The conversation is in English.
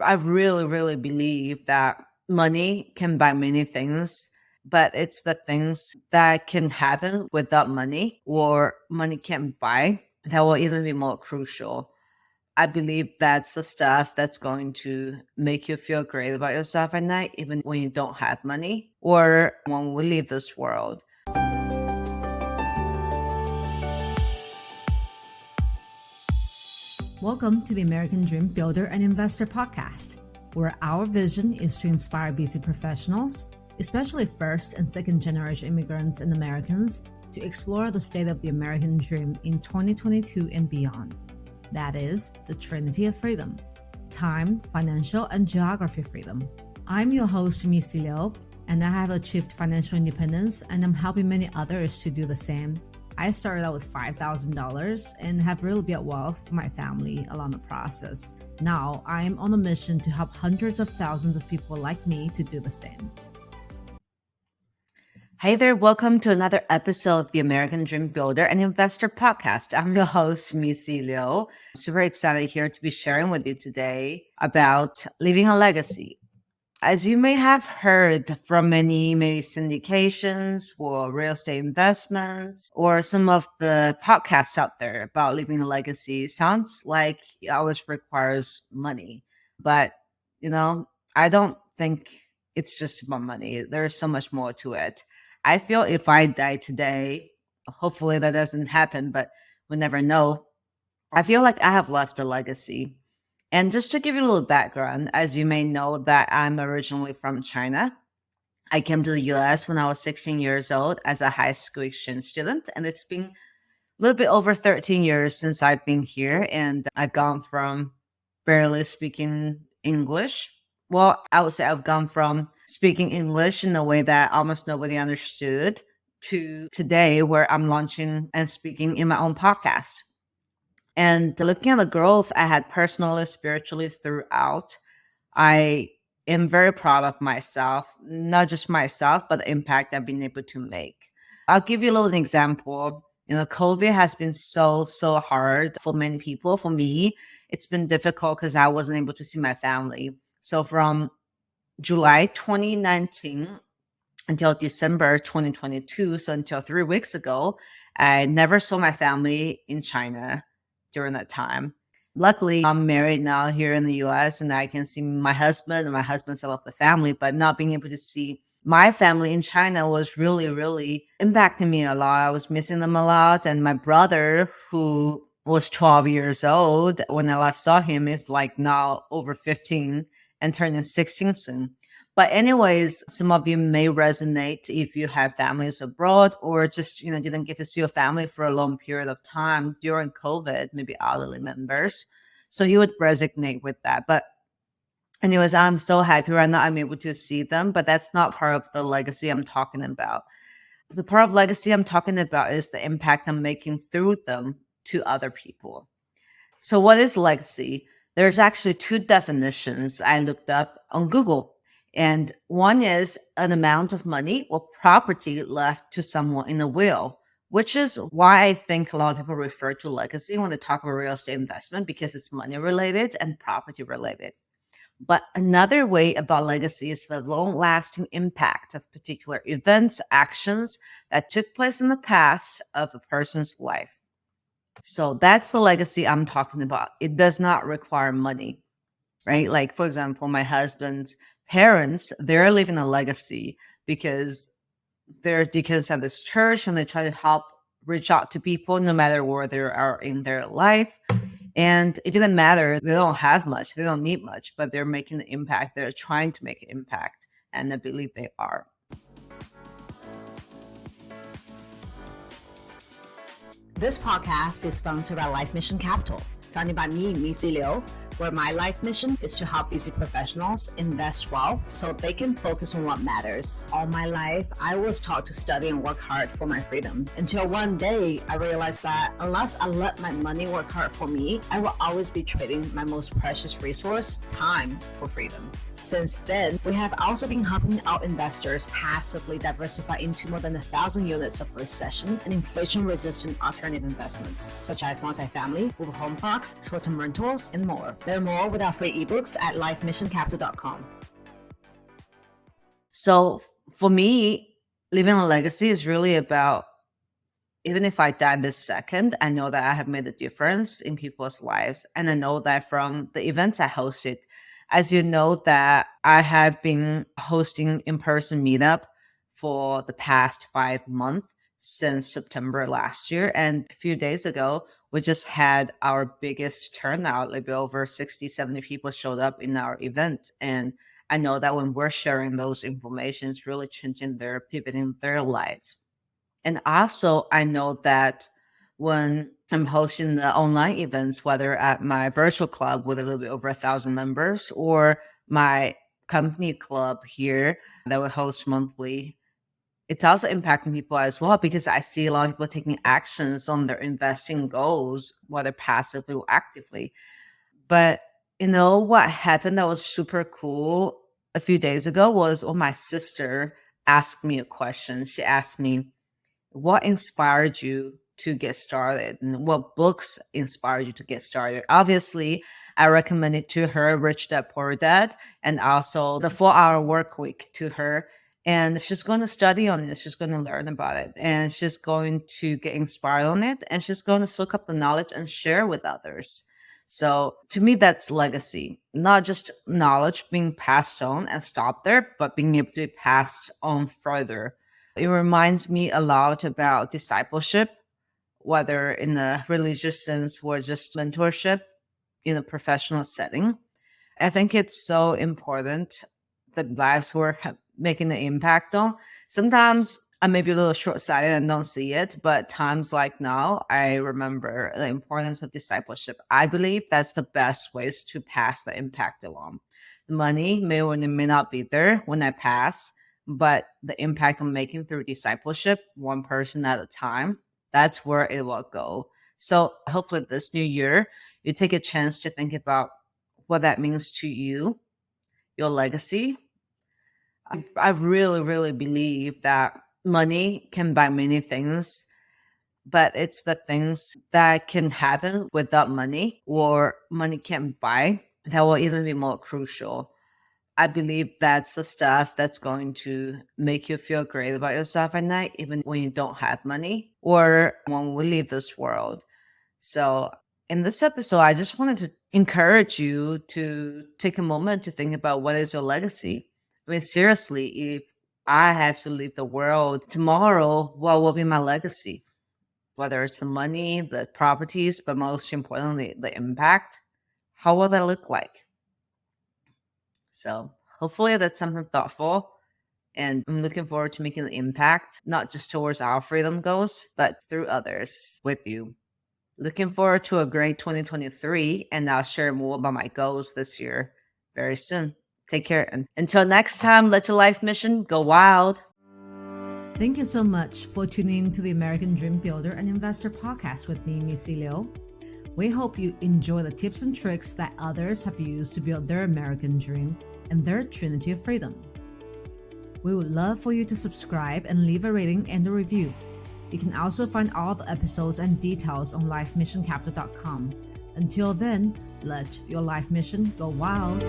I really, really believe that money can buy many things, but it's the things that can happen without money or money can't buy that will even be more crucial. I believe that's the stuff that's going to make you feel great about yourself at night, even when you don't have money or when we leave this world. Welcome to the American Dream Builder and Investor podcast, where our vision is to inspire busy professionals, especially first and second generation immigrants and Americans, to explore the state of the American dream in 2022 and beyond. That is the Trinity of Freedom: time, financial, and geography freedom. I'm your host, Micy Liu, and I have achieved financial independence, and I'm helping many others to do the same. I started out with $5,000 and have really built wealth for my family along the process. Now I'm on a mission to help hundreds of thousands of people like me to do the same. Hey there, welcome to another episode of the American Dream Builder and Investor podcast. I'm your host, Micy Liu. I'm super excited here to be sharing with you today about leaving a legacy. As you may have heard from many syndications or real estate investments or some of the podcasts out there about leaving a legacy, sounds like it always requires money. But, I don't think it's just about money. There's so much more to it. I feel if I die today, hopefully that doesn't happen, but we never know. I feel like I have left a legacy. And just to give you a little background, as you may know that I'm originally from China. I came to the US when I was 16 years old as a high school exchange student. And it's been a little bit over 13 years since I've been here. And I've gone from barely speaking English. Well, I would say I've gone from speaking English in a way that almost nobody understood to today where I'm launching and speaking in my own podcast. And looking at the growth I had personally, spiritually throughout, I am very proud of myself, not just myself, but the impact I've been able to make. I'll give you a little example. COVID has been so hard for many people. For me, it's been difficult because I wasn't able to see my family. So from July 2019 until December 2022, so until 3 weeks ago, I never saw my family in China during that time. Luckily, I'm married now here in the US and I can see my husband and my husband's side of the family, but not being able to see my family in China was really, really impacting me a lot. I was missing them a lot. And my brother, who was 12 years old when I last saw him, is like now over 15 and turning 16 soon. But anyways, some of you may resonate if you have families abroad or just, didn't get to see your family for a long period of time during COVID, maybe elderly members. So you would resonate with that. But anyways, I'm so happy right now I'm able to see them, but that's not part of the legacy I'm talking about. The part of legacy I'm talking about is the impact I'm making through them to other people. So what is legacy? There's actually two definitions I looked up on Google. And one is an amount of money or property left to someone in a will, which is why I think a lot of people refer to legacy when they talk about real estate investment, because it's money related and property related. But another way about legacy is the long-lasting impact of particular events, actions that took place in the past of a person's life. So that's the legacy I'm talking about. It does not require money, right? Like, for example, my husband's parents, they're leaving a legacy because they're deacons at this church and they try to help reach out to people no matter where they are in their life. And it didn't matter. They don't have much. They don't need much, but they're making an impact. They're trying to make an impact. And I believe they are. This podcast is sponsored by Life Mission Capital, founded by me, Micy Liu, where my life mission is to help busy professionals invest well so they can focus on what matters. All my life, I was taught to study and work hard for my freedom. Until one day, I realized that unless I let my money work hard for me, I will always be trading my most precious resource, time, for freedom. Since then, we have also been helping our investors passively diversify into more than 1,000 units of recession and inflation-resistant alternative investments, such as multifamily, mobile home parks, short-term rentals, and more. Learn more with our free ebooks at lifemissioncapital.com. So for me, living a legacy is really about, even if I die this second, I know that I have made a difference in people's lives. And I know that from the events I hosted, as you know, that I have been hosting in-person meetup for the past 5 months since September last year. And a few days ago, we just had our biggest turnout, like over 60, 70 people showed up in our event. And I know that when we're sharing those information, it's really pivoting their lives. And also, I know that when I'm hosting the online events, whether at my virtual club with a little bit over 1,000 members or my company club here that we host monthly, it's also impacting people as well, because I see a lot of people taking actions on their investing goals, whether passively or actively. But what happened that was super cool a few days ago was when my sister asked me a question. She asked me, what inspired you to get started, and what books inspired you to get started? Obviously, I recommended to her Rich Dad Poor Dad and also the 4-Hour Work Week to her. And she's going to study on it. She's going to learn about it, and she's going to get inspired on it, and she's going to soak up the knowledge and share with others. So to me, that's legacy, not just knowledge being passed on and stop there, but being able to be passed on further. It reminds me a lot about discipleship, whether in a religious sense or just mentorship in a professional setting. I think it's so important that lives we're making an impact on. Sometimes I may be a little short-sighted and don't see it, but times like now, I remember the importance of discipleship. I believe that's the best ways to pass the impact along. The money may or may not be there when I pass, but the impact I'm making through discipleship, one person at a time, that's where it will go. So hopefully this new year, you take a chance to think about what that means to you, your legacy. I really, really believe that money can buy many things, but it's the things that can happen without money or money can't buy that will even be more crucial. I believe that's the stuff that's going to make you feel great about yourself at night, even when you don't have money or when we leave this world. So in this episode, I just wanted to encourage you to take a moment to think about what is your legacy. I mean, seriously, if I have to leave the world tomorrow, what will be my legacy? Whether it's the money, the properties, but most importantly, the impact, how will that look like? So hopefully that's something thoughtful. And I'm looking forward to making the impact, not just towards our freedom goals, but through others with you. Looking forward to a great 2023, and I'll share more about my goals this year very soon. Take care. And until next time, let your life mission go wild. Thank you so much for tuning in to the American Dream Builder and Investor podcast with me, Micy Liu. We hope you enjoy the tips and tricks that others have used to build their American dream and their trinity of freedom. We would love for you to subscribe and leave a rating and a review. You can also find all the episodes and details on lifemissioncapital.com. Until then, let your life mission go wild.